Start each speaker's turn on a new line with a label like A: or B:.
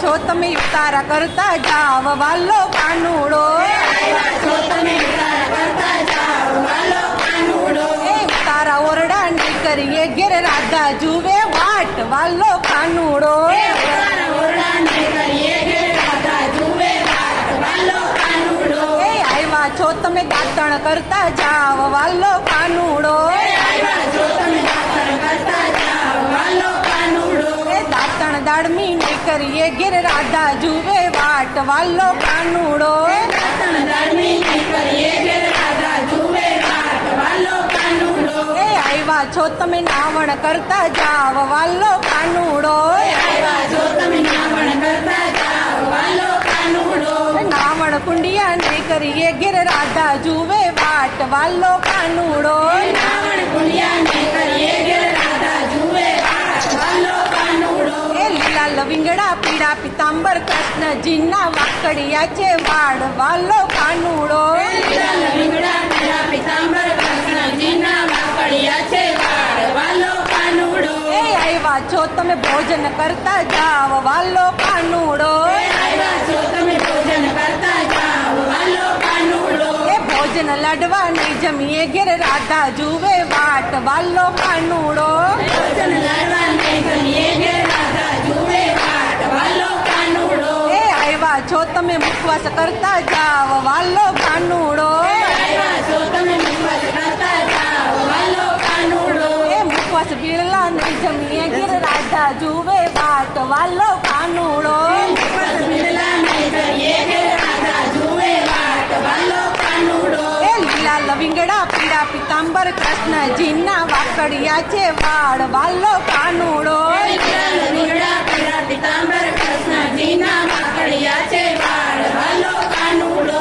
A: છો તમે ઉતારા કરતા જાવ વાલો કાનુડો તારા ઓરડા નીકળીએ ઘેર રાધા જુએ વાટ વાલો કાનુડો આવ્યા છો તમે દાંતણ કરતા જાવ વાલો કાનુડો દાંતણ દાડમી નીકળીએ ઘેર રાધા જુએ વાટ વાલો કાનુડો આવ્યા છો તમે નાવણ કરતા જાવ વાલો કાનુડો નાવણ કુંડિયા નીકળીએ ઘેર રાધા જુએ વાટ વાલો કાનુડો લીલા લવિંગડા પીળા પિતાંબર કૃષ્ણજીના વાકડિયા છે વાડ વાલો કાનુડો આવ્યા છો તમે ભોજન કરતા જાવ વાલો કાનુડો ભોજન લડવા નહીં જમીએ ઘેર રાધા જુએ વાટ વાલો કાનુડો આવ્યા છો તમે મુખવાસ કરતા જાવ વાલો કાનુડો મુખવાસ બિરલા નહીં જમીએ ઘેર રાધા જુએ વાટ વાલો કાનુડો લીલા લવિંગડા પીળા પિતાંબર કૃષ્ણજીના વાકડિયા છે વાડ વાલો કાનુડો
B: પીળા પીળા પિતાંબર કૃષ્ણજીના વાકડિયા છે વાડ વાલો કાનુડો